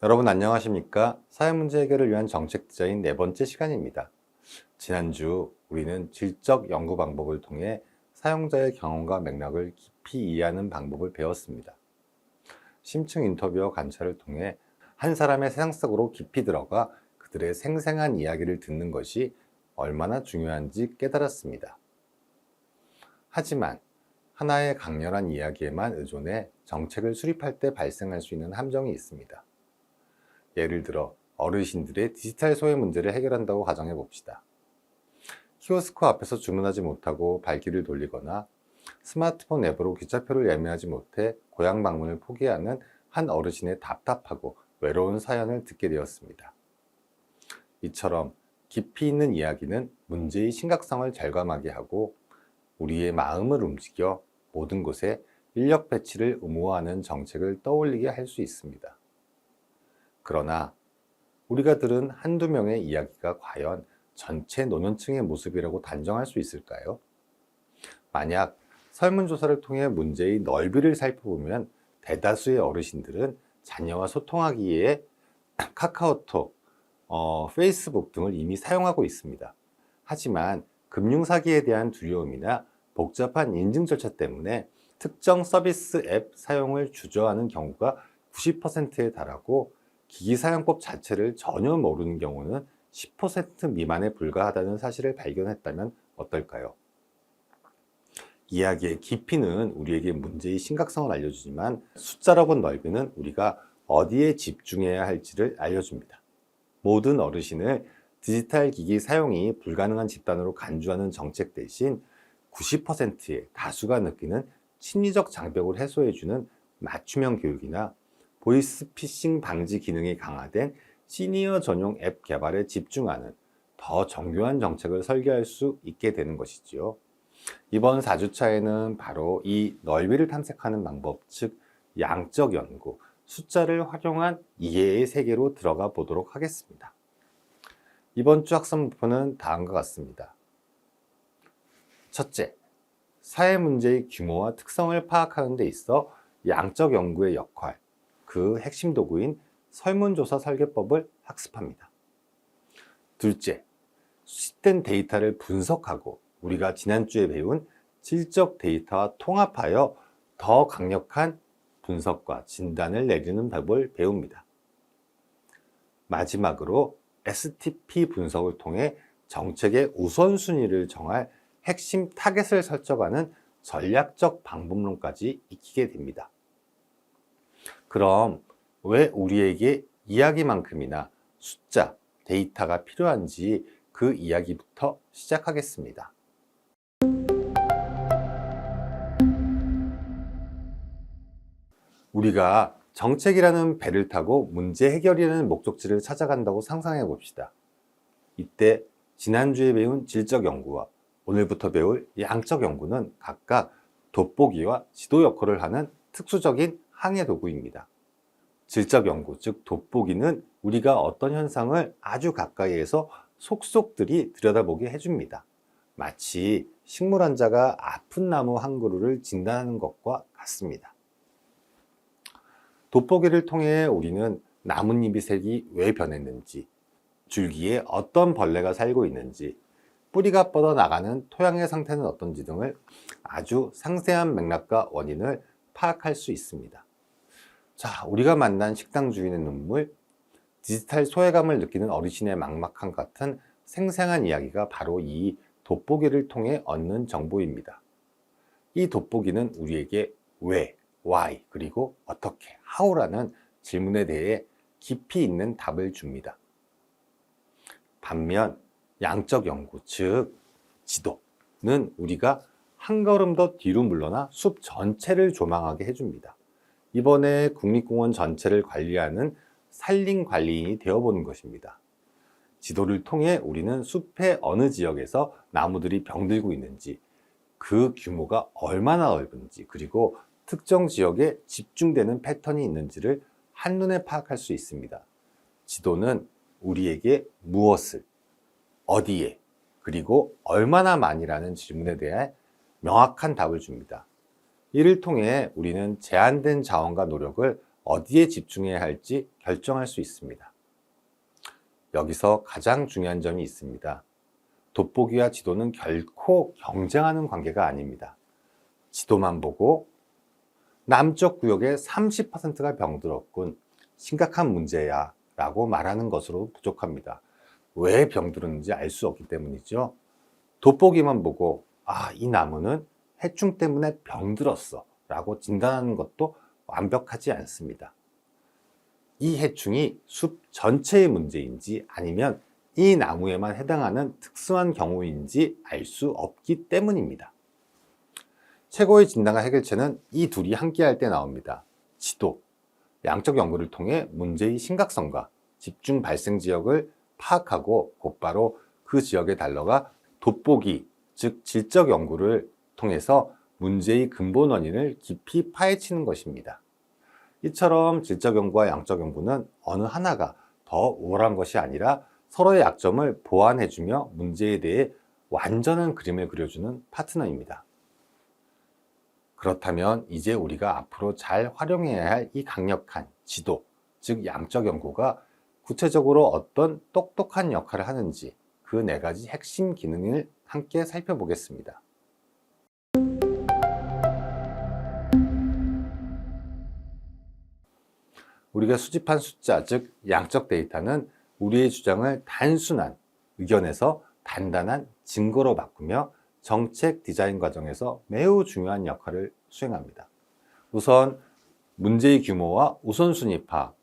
여러분 안녕하십니까? 사회문제 해결을 위한 정책 디자인 네 번째 시간입니다. 지난주 우리는 질적 연구 방법을 통해 사용자의 경험과 맥락을 깊이 이해하는 방법을 배웠습니다. 심층 인터뷰와 관찰을 통해 한 사람의 세상 속으로 깊이 들어가 그들의 생생한 이야기를 듣는 것이 얼마나 중요한지 깨달았습니다. 하지만 하나의 강렬한 이야기에만 의존해 정책을 수립할 때 발생할 수 있는 함정이 있습니다. 예를 들어 어르신들의 디지털 소외 문제를 해결한다고 가정해 봅시다. 키오스크 앞에서 주문하지 못하고 발길을 돌리거나 스마트폰 앱으로 기차표를 예매하지 못해 고향 방문을 포기하는 한 어르신의 답답하고 외로운 사연을 듣게 되었습니다. 이처럼 깊이 있는 이야기는 문제의 심각성을 절감하게 하고 우리의 마음을 움직여 모든 곳에 인력 배치를 의무화하는 정책을 떠올리게 할 수 있습니다. 그러나 우리가 들은 한두 명의 이야기가 과연 전체 노년층의 모습이라고 단정할 수 있을까요? 만약 설문조사를 통해 문제의 넓이를 살펴보면 대다수의 어르신들은 자녀와 소통하기에 카카오톡, 페이스북 등을 이미 사용하고 있습니다. 하지만 금융사기에 대한 두려움이나 복잡한 인증 절차 때문에 특정 서비스 앱 사용을 주저하는 경우가 90%에 달하고 기기 사용법 자체를 전혀 모르는 경우는 10% 미만에 불과하다는 사실을 발견했다면 어떨까요? 이야기의 깊이는 우리에게 문제의 심각성을 알려주지만 숫자라고 넓이는 우리가 어디에 집중해야 할지를 알려줍니다. 모든 어르신을 디지털 기기 사용이 불가능한 집단으로 간주하는 정책 대신 90%의 다수가 느끼는 심리적 장벽을 해소해주는 맞춤형 교육이나 보이스피싱 방지 기능이 강화된 시니어 전용 앱 개발에 집중하는 더 정교한 정책을 설계할 수 있게 되는 것이지요. 이번 4주차에는 바로 이 넓이를 탐색하는 방법, 즉 양적 연구, 숫자를 활용한 이해의 세계로 들어가 보도록 하겠습니다. 이번 주 학습 목표는 다음과 같습니다. 첫째, 사회 문제의 규모와 특성을 파악하는 데 있어 양적 연구의 역할, 그 핵심 도구인 설문조사 설계법을 학습합니다. 둘째, 수집된 데이터를 분석하고 우리가 지난주에 배운 질적 데이터와 통합하여 더 강력한 분석과 진단을 내리는 법을 배웁니다. 마지막으로 STP 분석을 통해 정책의 우선순위를 정할 핵심 타겟을 설정하는 전략적 방법론까지 익히게 됩니다. 그럼 왜 우리에게 이야기만큼이나 숫자, 데이터가 필요한지 그 이야기부터 시작하겠습니다. 우리가 정책이라는 배를 타고 문제 해결이라는 목적지를 찾아간다고 상상해 봅시다. 이때 지난주에 배운 질적 연구와 오늘부터 배울 양적 연구는 각각 돋보기와 지도 역할을 하는 특수적인 항해 도구입니다. 질적 연구, 즉 돋보기는 우리가 어떤 현상을 아주 가까이에서 속속들이 들여다보게 해줍니다. 마치 식물 환자가 아픈 나무 한 그루를 진단하는 것과 같습니다. 돋보기를 통해 우리는 나뭇잎의 색이 왜 변했는지, 줄기에 어떤 벌레가 살고 있는지, 뿌리가 뻗어나가는 토양의 상태는 어떤지 등을 아주 상세한 맥락과 원인을 파악할 수 있습니다. 자, 우리가 만난 식당 주인의 눈물, 디지털 소외감을 느끼는 어르신의 막막함 같은 생생한 이야기가 바로 이 돋보기를 통해 얻는 정보입니다. 이 돋보기는 우리에게 왜, why, 그리고 어떻게, how라는 질문에 대해 깊이 있는 답을 줍니다. 반면 양적 연구, 즉 지도는 우리가 한 걸음 더 뒤로 물러나 숲 전체를 조망하게 해줍니다. 이번에 국립공원 전체를 관리하는 산림관리인이 되어보는 것입니다. 지도를 통해 우리는 숲의 어느 지역에서 나무들이 병들고 있는지, 그 규모가 얼마나 넓은지, 그리고 특정 지역에 집중되는 패턴이 있는지를 한눈에 파악할 수 있습니다. 지도는 우리에게 무엇을, 어디에, 그리고 얼마나 많이라는 질문에 대해 명확한 답을 줍니다. 이를 통해 우리는 제한된 자원과 노력을 어디에 집중해야 할지 결정할 수 있습니다. 여기서 가장 중요한 점이 있습니다. 돋보기와 지도는 결코 경쟁하는 관계가 아닙니다. 지도만 보고 남쪽 구역의 30%가 병들었군, 심각한 문제야 라고 말하는 것으로 부족합니다. 왜 병들었는지 알 수 없기 때문이죠. 돋보기만 보고 이 나무는 해충 때문에 병들었어 라고 진단하는 것도 완벽하지 않습니다. 이 해충이 숲 전체의 문제인지 아니면 이 나무에만 해당하는 특수한 경우인지 알 수 없기 때문입니다. 최고의 진단과 해결책은 이 둘이 함께할 때 나옵니다. 지도, 양적 연구를 통해 문제의 심각성과 집중 발생 지역을 파악하고 곧바로 그 지역에 달러가 돋보기, 즉 질적 연구를 통해서 문제의 근본 원인을 깊이 파헤치는 것입니다. 이처럼 질적 연구와 양적 연구는 어느 하나가 더 우월한 것이 아니라 서로의 약점을 보완해주며 문제에 대해 완전한 그림을 그려주는 파트너입니다. 그렇다면 이제 우리가 앞으로 잘 활용해야 할 이 강력한 지도, 즉 양적 연구가 구체적으로 어떤 똑똑한 역할을 하는지 그 4가지 핵심 기능을 함께 살펴보겠습니다. 우리가 수집한 숫자, 즉 양적 데이터는 우리의 주장을 단순한 의견에서 단단한 증거로 바꾸며 정책 디자인 과정에서 매우 중요한 역할을 수행합니다. 우선 문제의 규모와 우선순위 파악,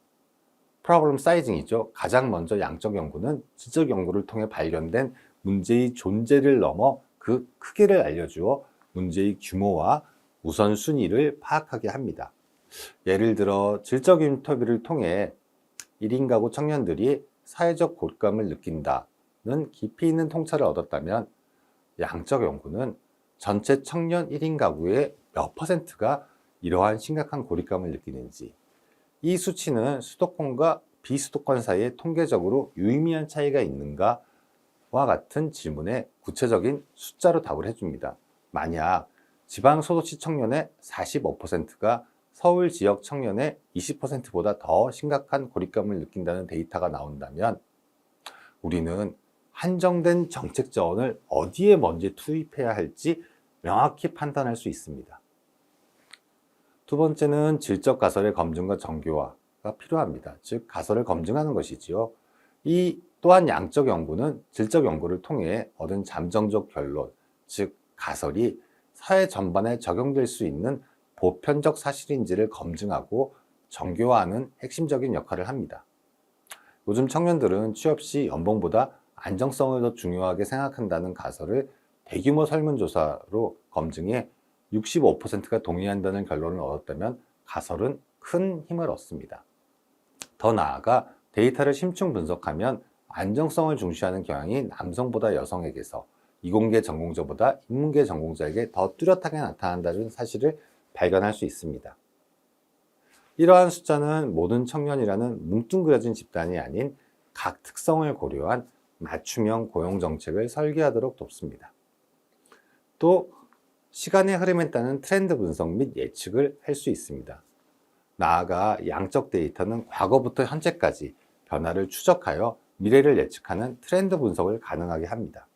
프로블럼 사이징이죠. 가장 먼저 양적 연구는 질적 연구를 통해 발견된 문제의 존재를 넘어 그 크기를 알려주어 문제의 규모와 우선순위를 파악하게 합니다. 예를 들어 질적 인터뷰를 통해 1인 가구 청년들이 사회적 고립감을 느낀다는 깊이 있는 통찰을 얻었다면 양적 연구는 전체 청년 1인 가구의 몇 %가 이러한 심각한 고립감을 느끼는지, 이 수치는 수도권과 비수도권 사이에 통계적으로 유의미한 차이가 있는가와 같은 질문에 구체적인 숫자로 답을 해줍니다. 만약 지방소도시 청년의 45%가 서울 지역 청년의 20%보다 더 심각한 고립감을 느낀다는 데이터가 나온다면 우리는 한정된 정책 자원을 어디에 먼저 투입해야 할지 명확히 판단할 수 있습니다. 두 번째는 질적 가설의 검증과 정교화가 필요합니다. 즉 가설을 검증하는 것이지요. 이 또한 양적 연구는 질적 연구를 통해 얻은 잠정적 결론, 즉 가설이 사회 전반에 적용될 수 있는 보편적 사실인지를 검증하고 정교화하는 핵심적인 역할을 합니다. 요즘 청년들은 취업 시 연봉보다 안정성을 더 중요하게 생각한다는 가설을 대규모 설문조사로 검증해 65%가 동의한다는 결론을 얻었다면 가설은 큰 힘을 얻습니다. 더 나아가 데이터를 심층 분석하면 안정성을 중시하는 경향이 남성보다 여성에게서 이공계 전공자보다 인문계 전공자에게 더 뚜렷하게 나타난다는 사실을 발견할 수 있습니다. 이러한 숫자는 모든 청년이라는 뭉뚱그려진 집단이 아닌 각 특성을 고려한 맞춤형 고용정책을 설계하도록 돕습니다. 또 시간의 흐름에 따른 트렌드 분석 및 예측을 할 수 있습니다. 나아가 양적 데이터는 과거부터 현재까지 변화를 추적하여 미래를 예측하는 트렌드 분석을 가능하게 합니다.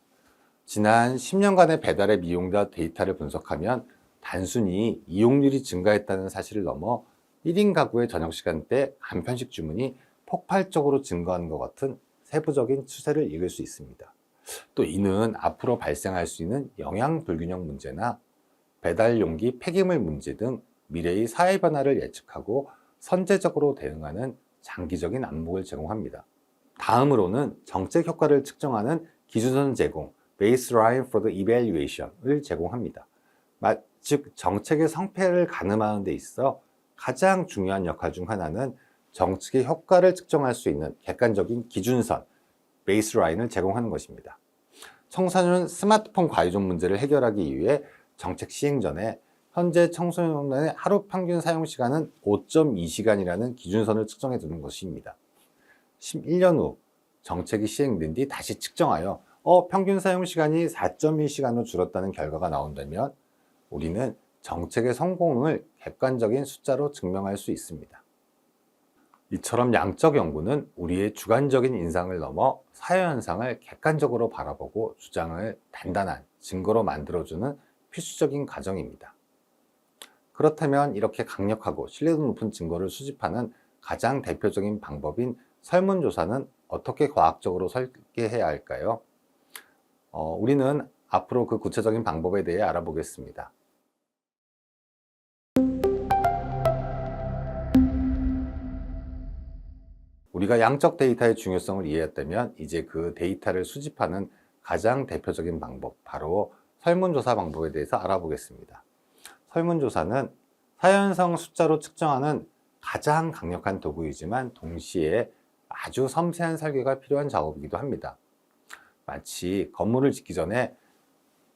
지난 10년간의 배달에 이용된 데이터를 분석하면 단순히 이용률이 증가했다는 사실을 넘어 1인 가구의 저녁 시간대 간편식 주문이 폭발적으로 증가하는 것 같은 세부적인 추세를 읽을 수 있습니다. 또 이는 앞으로 발생할 수 있는 영양 불균형 문제나 배달 용기 폐기물 문제 등 미래의 사회 변화를 예측하고 선제적으로 대응하는 장기적인 안목을 제공합니다. 다음으로는 정책 효과를 측정하는 기준선 제공, Baseline for the Evaluation을 제공합니다. 즉 정책의 성패를 가늠하는 데 있어 가장 중요한 역할 중 하나는 정책의 효과를 측정할 수 있는 객관적인 기준선, 베이스라인을 제공하는 것입니다. 청소년 스마트폰 과의존 문제를 해결하기 위해 정책 시행 전에 현재 청소년의 하루 평균 사용 시간은 5.2시간이라는 기준선을 측정해 두는 것입니다. 11년 후 정책이 시행된 뒤 다시 측정하여 평균 사용 시간이 4.1시간으로 줄었다는 결과가 나온다면 우리는 정책의 성공을 객관적인 숫자로 증명할 수 있습니다. 이처럼 양적 연구는 우리의 주관적인 인상을 넘어 사회현상을 객관적으로 바라보고 주장을 단단한 증거로 만들어주는 필수적인 과정입니다. 그렇다면 이렇게 강력하고 신뢰도 높은 증거를 수집하는 가장 대표적인 방법인 설문조사는 어떻게 과학적으로 설계해야 할까요? 우리는 앞으로 그 구체적인 방법에 대해 알아보겠습니다. 우리가 양적 데이터의 중요성을 이해했다면 이제 그 데이터를 수집하는 가장 대표적인 방법, 바로 설문조사 방법에 대해서 알아보겠습니다. 설문조사는 사회현상 숫자로 측정하는 가장 강력한 도구이지만 동시에 아주 섬세한 설계가 필요한 작업이기도 합니다. 마치 건물을 짓기 전에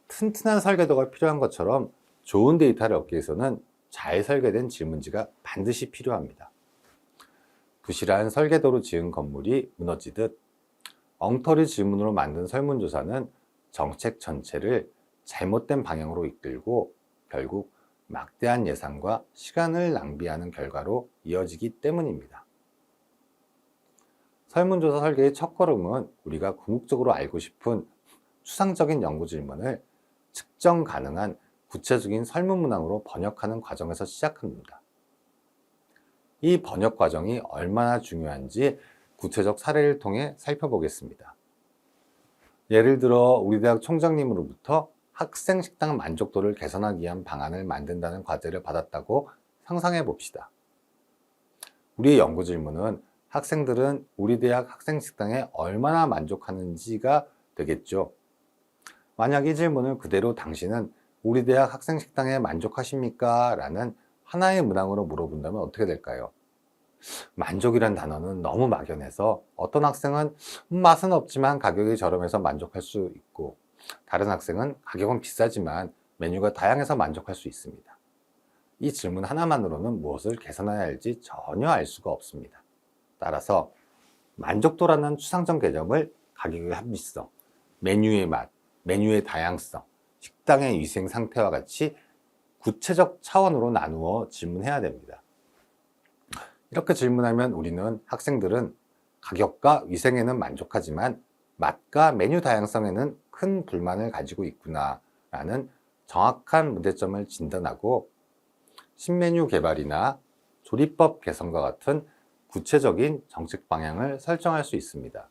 튼튼한 설계도가 필요한 것처럼 좋은 데이터를 얻기 위해서는 잘 설계된 질문지가 반드시 필요합니다. 부실한 설계도로 지은 건물이 무너지듯 엉터리 질문으로 만든 설문조사는 정책 전체를 잘못된 방향으로 이끌고 결국 막대한 예산과 시간을 낭비하는 결과로 이어지기 때문입니다. 설문조사 설계의 첫걸음은 우리가 궁극적으로 알고 싶은 추상적인 연구 질문을 측정 가능한 구체적인 설문 문항으로 번역하는 과정에서 시작합니다. 이 번역 과정이 얼마나 중요한지 구체적 사례를 통해 살펴보겠습니다. 예를 들어 우리 대학 총장님으로부터 학생 식당 만족도를 개선하기 위한 방안을 만든다는 과제를 받았다고 상상해 봅시다. 우리의 연구 질문은 학생들은 우리 대학 학생 식당에 얼마나 만족하는지가 되겠죠. 만약 이 질문을 그대로 당신은 우리 대학 학생 식당에 만족하십니까? 라는 하나의 문항으로 물어본다면 어떻게 될까요? 만족이란 단어는 너무 막연해서 어떤 학생은 맛은 없지만 가격이 저렴해서 만족할 수 있고 다른 학생은 가격은 비싸지만 메뉴가 다양해서 만족할 수 있습니다. 이 질문 하나만으로는 무엇을 개선해야 할지 전혀 알 수가 없습니다. 따라서 만족도라는 추상적 개념을 가격의 합리성, 메뉴의 맛, 메뉴의 다양성, 식당의 위생 상태와 같이 구체적 차원으로 나누어 질문해야 됩니다. 이렇게 질문하면 우리는 학생들은 가격과 위생에는 만족하지만 맛과 메뉴 다양성에는 큰 불만을 가지고 있구나 라는 정확한 문제점을 진단하고 신메뉴 개발이나 조리법 개선과 같은 구체적인 정책 방향을 설정할 수 있습니다.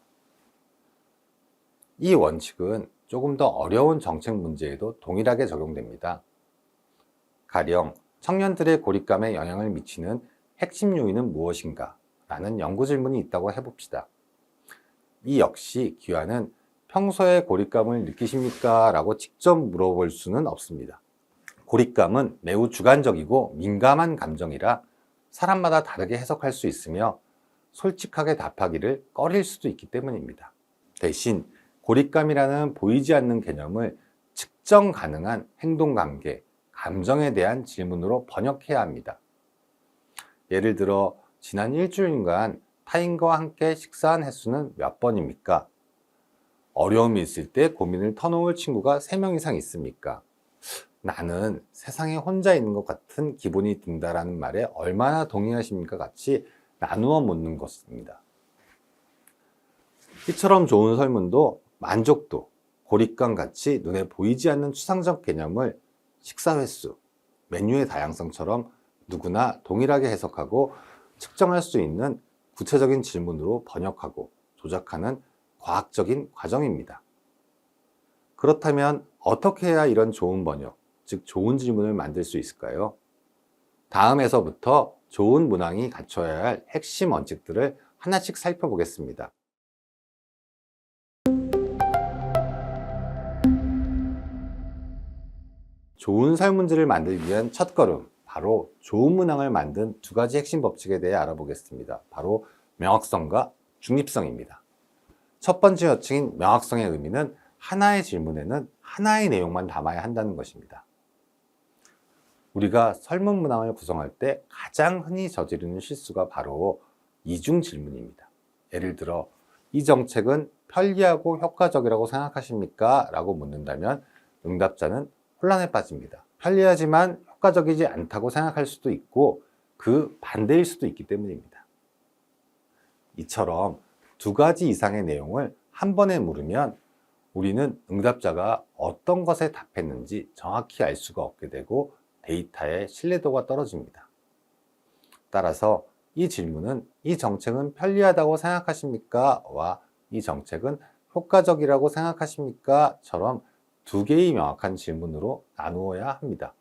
이 원칙은 조금 더 어려운 정책 문제에도 동일하게 적용됩니다. 가령 청년들의 고립감에 영향을 미치는 핵심 요인은 무엇인가? 라는 연구 질문이 있다고 해봅시다. 이 역시 기와는 평소에 고립감을 느끼십니까? 라고 직접 물어볼 수는 없습니다. 고립감은 매우 주관적이고 민감한 감정이라 사람마다 다르게 해석할 수 있으며 솔직하게 답하기를 꺼릴 수도 있기 때문입니다. 대신 고립감이라는 보이지 않는 개념을 측정 가능한 행동관계, 감정에 대한 질문으로 번역해야 합니다. 예를 들어 지난 일주일간 타인과 함께 식사한 횟수는 몇 번입니까? 어려움이 있을 때 고민을 터놓을 친구가 3명 이상 있습니까? 나는 세상에 혼자 있는 것 같은 기분이 든다라는 말에 얼마나 동의하십니까? 같이 나누어 묻는 것입니다. 이처럼 좋은 설문도 만족도, 고립감 같이 눈에 보이지 않는 추상적 개념을 식사 횟수, 메뉴의 다양성처럼 누구나 동일하게 해석하고 측정할 수 있는 구체적인 질문으로 번역하고 조작하는 과학적인 과정입니다. 그렇다면 어떻게 해야 이런 좋은 번역, 즉 좋은 질문을 만들 수 있을까요? 다음에서부터 좋은 문항이 갖춰야 할 핵심 원칙들을 하나씩 살펴보겠습니다. 좋은 설문지를 만들기 위한 첫걸음, 바로 좋은 문항을 만든 2가지 핵심 법칙에 대해 알아보겠습니다. 바로 명확성과 중립성입니다. 첫 번째 원칙인 명확성의 의미는 하나의 질문에는 하나의 내용만 담아야 한다는 것입니다. 우리가 설문 문항을 구성할 때 가장 흔히 저지르는 실수가 바로 이중 질문입니다. 예를 들어 이 정책은 편리하고 효과적이라고 생각하십니까? 라고 묻는다면 응답자는 혼란에 빠집니다. 편리하지만 효과적이지 않다고 생각할 수도 있고 그 반대일 수도 있기 때문입니다. 이처럼 두 가지 이상의 내용을 한 번에 물으면 우리는 응답자가 어떤 것에 답했는지 정확히 알 수가 없게 되고 데이터의 신뢰도가 떨어집니다. 따라서 이 질문은 이 정책은 편리하다고 생각하십니까? 와 이 정책은 효과적이라고 생각하십니까? 처럼 두 개의 명확한 질문으로 나누어야 합니다.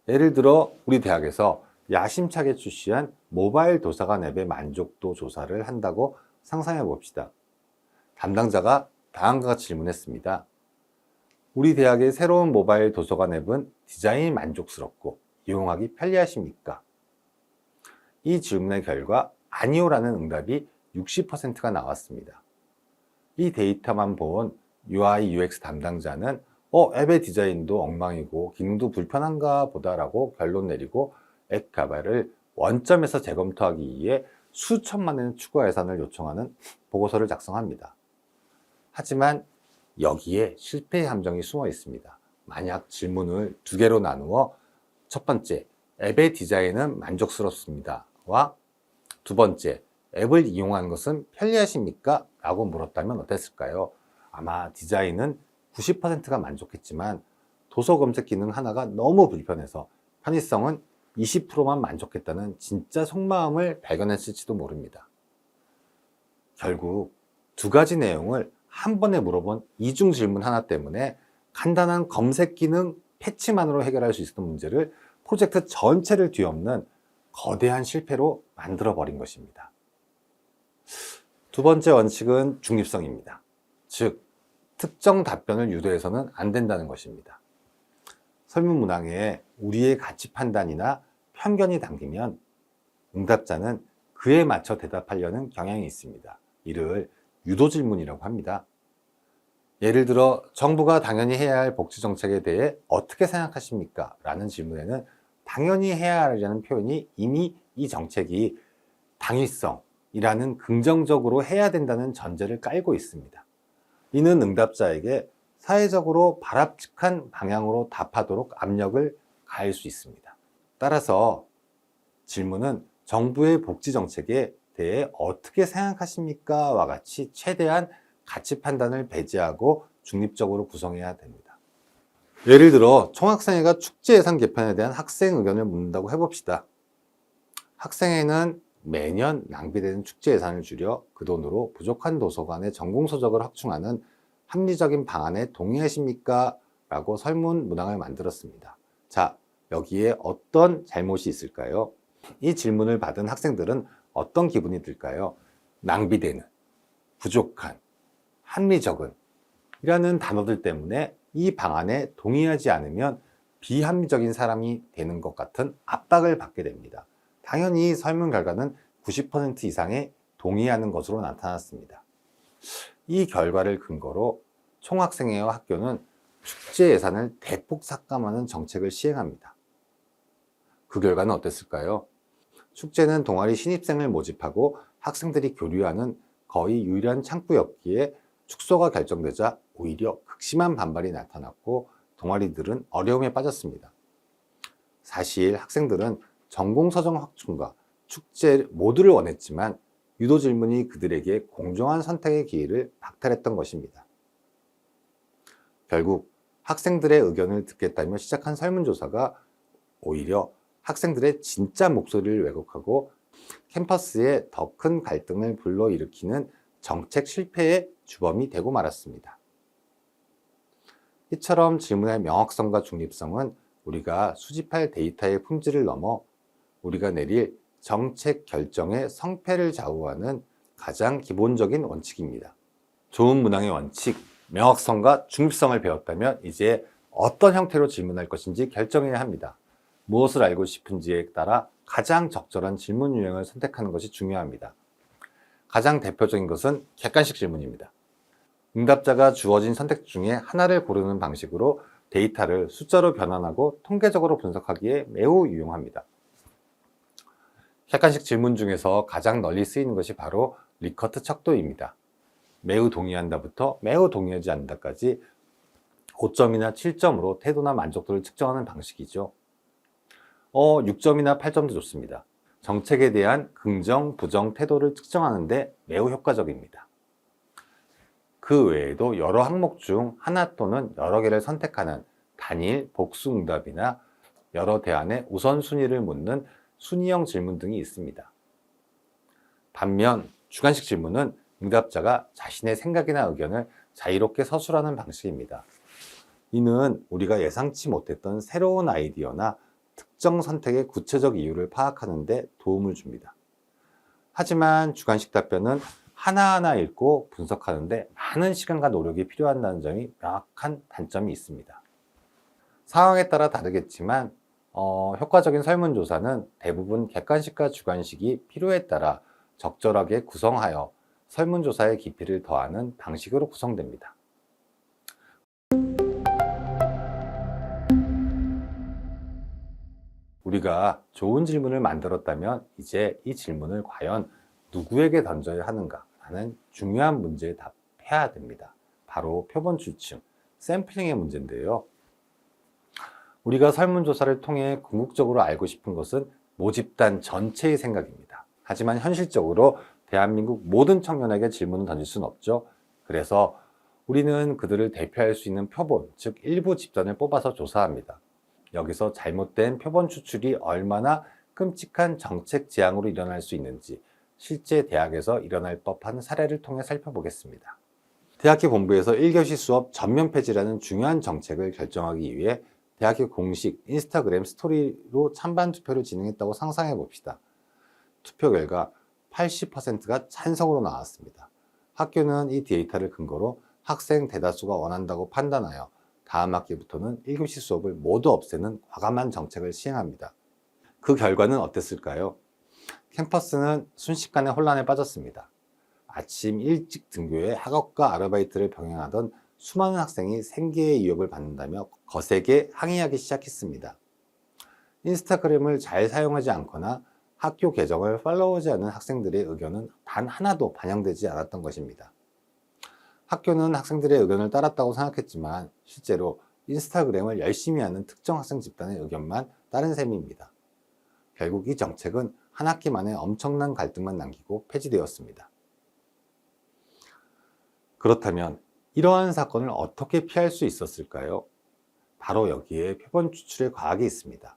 예를 들어 우리 대학에서 야심차게 출시한 모바일 도서관 앱의 만족도 조사를 한다고 상상해 봅시다. 담당자가 다음과 같이 질문했습니다. 우리 대학의 새로운 모바일 도서관 앱은 디자인이 만족스럽고 이용하기 편리하십니까? 이 질문의 결과 아니오라는 응답이 60%가 나왔습니다. 이 데이터만 본 UI UX 담당자는 앱의 디자인도 엉망이고 기능도 불편한가 보다라고 결론 내리고 앱 개발을 원점에서 재검토하기 위해 수천만 원의 추가 예산을 요청하는 보고서를 작성합니다. 하지만 여기에 실패의 함정이 숨어 있습니다. 만약 질문을 두 개로 나누어 첫 번째, 앱의 디자인은 만족스럽습니다. 와 두 번째, 앱을 이용하는 것은 편리하십니까? 라고 물었다면 어땠을까요? 아마 디자인은 90%가 만족했지만 도서 검색 기능 하나가 너무 불편해서 편의성은 20%만 만족했다는 진짜 속마음을 발견했을지도 모릅니다. 결국 두 가지 내용을 한 번에 물어본 이중 질문 하나 때문에 간단한 검색 기능 패치만으로 해결할 수 있었던 문제를 프로젝트 전체를 뒤엎는 거대한 실패로 만들어 버린 것입니다. 두 번째 원칙은 중립성입니다. 즉, 특정 답변을 유도해서는 안 된다는 것입니다. 설문 문항에 우리의 가치 판단이나 편견이 담기면 응답자는 그에 맞춰 대답하려는 경향이 있습니다. 이를 유도 질문이라고 합니다. 예를 들어 정부가 당연히 해야 할 복지 정책에 대해 어떻게 생각하십니까? 라는 질문에는 당연히 해야 하려는 표현이 이미 이 정책이 당위성이라는 긍정적으로 해야 된다는 전제를 깔고 있습니다. 이는 응답자에게 사회적으로 바람직한 방향으로 답하도록 압력을 가할 수 있습니다. 따라서 질문은 정부의 복지 정책에 대해 어떻게 생각하십니까? 와 같이 최대한 가치 판단을 배제하고 중립적으로 구성해야 됩니다. 예를 들어 총학생회가 축제 예산 개편에 대한 학생 의견을 묻는다고 해봅시다. 학생회는 매년 낭비되는 축제 예산을 줄여 그 돈으로 부족한 도서관의 전공서적을 확충하는 합리적인 방안에 동의하십니까? 라고 설문 문항을 만들었습니다. 자, 여기에 어떤 잘못이 있을까요? 이 질문을 받은 학생들은 어떤 기분이 들까요? 낭비되는, 부족한, 합리적은 이라는 단어들 때문에 이 방안에 동의하지 않으면 비합리적인 사람이 되는 것 같은 압박을 받게 됩니다. 당연히 설문 결과는 90% 이상의 동의하는 것으로 나타났습니다. 이 결과를 근거로 총학생회와 학교는 축제 예산을 대폭 삭감하는 정책을 시행합니다. 그 결과는 어땠을까요? 축제는 동아리 신입생을 모집하고 학생들이 교류하는 거의 유일한 창구였기에 축소가 결정되자 오히려 극심한 반발이 나타났고 동아리들은 어려움에 빠졌습니다. 사실 학생들은 전공서적 확충과 축제 모두를 원했지만 유도 질문이 그들에게 공정한 선택의 기회를 박탈했던 것입니다. 결국 학생들의 의견을 듣겠다며 시작한 설문조사가 오히려 학생들의 진짜 목소리를 왜곡하고 캠퍼스에 더 큰 갈등을 불러일으키는 정책 실패의 주범이 되고 말았습니다. 이처럼 질문의 명확성과 중립성은 우리가 수집할 데이터의 품질을 넘어 우리가 내릴 정책 결정의 성패를 좌우하는 가장 기본적인 원칙입니다. 좋은 문항의 원칙, 명확성과 중립성을 배웠다면 이제 어떤 형태로 질문할 것인지 결정해야 합니다. 무엇을 알고 싶은지에 따라 가장 적절한 질문 유형을 선택하는 것이 중요합니다. 가장 대표적인 것은 객관식 질문입니다. 응답자가 주어진 선택 중에 하나를 고르는 방식으로 데이터를 숫자로 변환하고 통계적으로 분석하기에 매우 유용합니다. 객관식 질문 중에서 가장 널리 쓰이는 것이 바로 리커트 척도입니다. 매우 동의한다부터 매우 동의하지 않는다까지 5점이나 7점으로 태도나 만족도를 측정하는 방식이죠. 6점이나 8점도 좋습니다. 정책에 대한 긍정, 부정 태도를 측정하는 데 매우 효과적입니다. 그 외에도 여러 항목 중 하나 또는 여러 개를 선택하는 단일 복수응답이나 여러 대안의 우선순위를 묻는 순위형 질문 등이 있습니다. 반면 주관식 질문은 응답자가 자신의 생각이나 의견을 자유롭게 서술하는 방식입니다. 이는 우리가 예상치 못했던 새로운 아이디어나 특정 선택의 구체적 이유를 파악하는 데 도움을 줍니다. 하지만 주관식 답변은 하나하나 읽고 분석하는데 많은 시간과 노력이 필요하다는 점이 명확한 단점이 있습니다. 상황에 따라 다르겠지만 효과적인 설문조사는 대부분 객관식과 주관식이 필요에 따라 적절하게 구성하여 설문조사의 깊이를 더하는 방식으로 구성됩니다. 우리가 좋은 질문을 만들었다면 이제 이 질문을 과연 누구에게 던져야 하는가 하는 중요한 문제에 답해야 됩니다. 바로 표본 추측, 샘플링의 문제인데요. 우리가 설문조사를 통해 궁극적으로 알고 싶은 것은 모집단 전체의 생각입니다. 하지만 현실적으로 대한민국 모든 청년에게 질문을 던질 수는 없죠. 그래서 우리는 그들을 대표할 수 있는 표본, 즉 일부 집단을 뽑아서 조사합니다. 여기서 잘못된 표본 추출이 얼마나 끔찍한 정책 지향으로 일어날 수 있는지 실제 대학에서 일어날 법한 사례를 통해 살펴보겠습니다. 대학교 본부에서 1교시 수업 전면 폐지라는 중요한 정책을 결정하기 위해 대학교 공식 인스타그램 스토리로 찬반 투표를 진행했다고 상상해 봅시다. 투표 결과 80%가 찬성으로 나왔습니다. 학교는 이 데이터를 근거로 학생 대다수가 원한다고 판단하여 다음 학기부터는 1교시 수업을 모두 없애는 과감한 정책을 시행합니다. 그 결과는 어땠을까요? 캠퍼스는 순식간에 혼란에 빠졌습니다. 아침 일찍 등교해 학업과 아르바이트를 병행하던 수많은 학생이 생계의 위협을 받는다며 거세게 항의하기 시작했습니다. 인스타그램을 잘 사용하지 않거나 학교 계정을 팔로우하지 않는 학생들의 의견은 단 하나도 반영되지 않았던 것입니다. 학교는 학생들의 의견을 따랐다고 생각했지만 실제로 인스타그램을 열심히 하는 특정 학생 집단의 의견만 따른 셈입니다. 결국 이 정책은 한 학기 만에 엄청난 갈등만 남기고 폐지되었습니다. 그렇다면 이러한 사건을 어떻게 피할 수 있었을까요? 바로 여기에 표본 추출의 과학이 있습니다.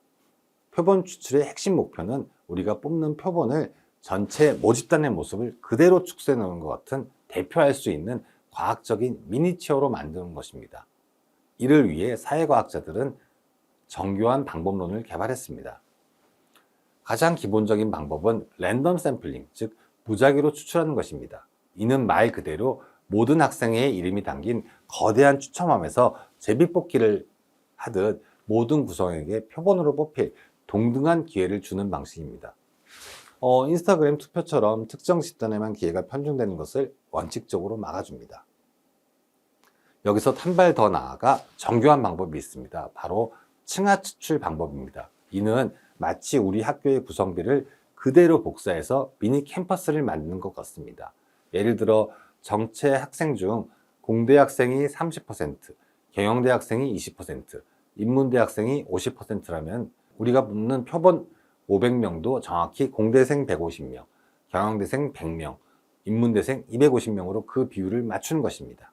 표본 추출의 핵심 목표는 우리가 뽑는 표본을 전체 모집단의 모습을 그대로 축소해 놓은 것 같은 대표할 수 있는 과학적인 미니치어로 만드는 것입니다. 이를 위해 사회과학자들은 정교한 방법론을 개발했습니다. 가장 기본적인 방법은 랜덤 샘플링, 즉 무작위로 추출하는 것입니다. 이는 말 그대로 모든 학생의 이름이 담긴 거대한 추첨함에서 제비뽑기를 하듯 모든 구성에게 표본으로 뽑힐 동등한 기회를 주는 방식입니다. 인스타그램 투표처럼 특정 집단에만 기회가 편중되는 것을 원칙적으로 막아줍니다. 여기서 한 발 더 나아가 정교한 방법이 있습니다. 바로 층하 추출 방법입니다. 이는 마치 우리 학교의 구성비를 그대로 복사해서 미니 캠퍼스를 만드는 것 같습니다. 예를 들어 정체 학생 중 공대 학생이 30%, 경영대 학생이 20%, 인문대 학생이 50%라면 우리가 뽑는 표본 500명도 정확히 공대생 150명, 경영대생 100명, 인문대생 250명으로 그 비율을 맞추는 것입니다.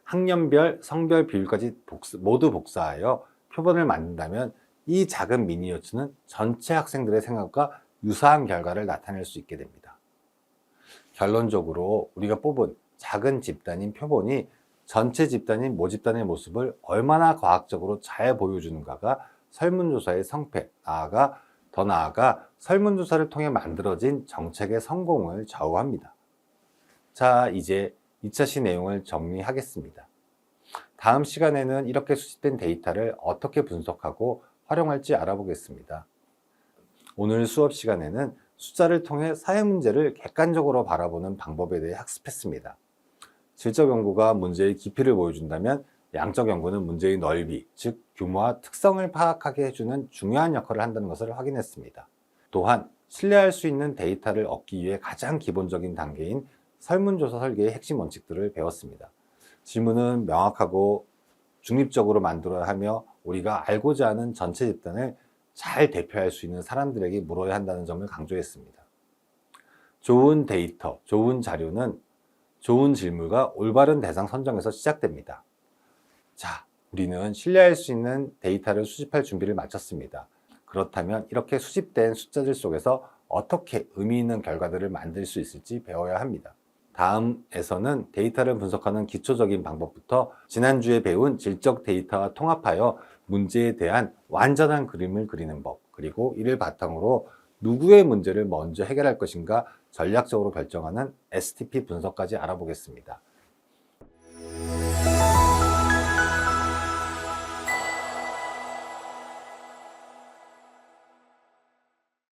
학년별, 성별 비율까지 모두 복사하여 표본을 만든다면 이 작은 미니어처는 전체 학생들의 생각과 유사한 결과를 나타낼 수 있게 됩니다. 결론적으로 우리가 뽑은 작은 집단인 표본이 전체 집단인 모집단의 모습을 얼마나 과학적으로 잘 보여주는가가 설문조사의 성패, 더 나아가 설문조사를 통해 만들어진 정책의 성공을 좌우합니다. 자, 이제 2차 시 내용을 정리하겠습니다. 다음 시간에는 이렇게 수집된 데이터를 어떻게 분석하고 활용할지 알아보겠습니다. 오늘 수업 시간에는 숫자를 통해 사회 문제를 객관적으로 바라보는 방법에 대해 학습했습니다. 질적 연구가 문제의 깊이를 보여준다면 양적 연구는 문제의 넓이, 즉 규모와 특성을 파악하게 해주는 중요한 역할을 한다는 것을 확인했습니다. 또한 신뢰할 수 있는 데이터를 얻기 위해 가장 기본적인 단계인 설문조사 설계의 핵심 원칙들을 배웠습니다. 질문은 명확하고 중립적으로 만들어야 하며 우리가 알고자 하는 전체 집단을 잘 대표할 수 있는 사람들에게 물어야 한다는 점을 강조했습니다. 좋은 데이터, 좋은 자료는 좋은 질문과 올바른 대상 선정에서 시작됩니다. 자, 우리는 신뢰할 수 있는 데이터를 수집할 준비를 마쳤습니다. 그렇다면 이렇게 수집된 숫자들 속에서 어떻게 의미 있는 결과들을 만들 수 있을지 배워야 합니다. 다음에서는 데이터를 분석하는 기초적인 방법부터 지난주에 배운 질적 데이터와 통합하여 문제에 대한 완전한 그림을 그리는 법, 그리고 이를 바탕으로 누구의 문제를 먼저 해결할 것인가 전략적으로 결정하는 STP 분석까지 알아보겠습니다.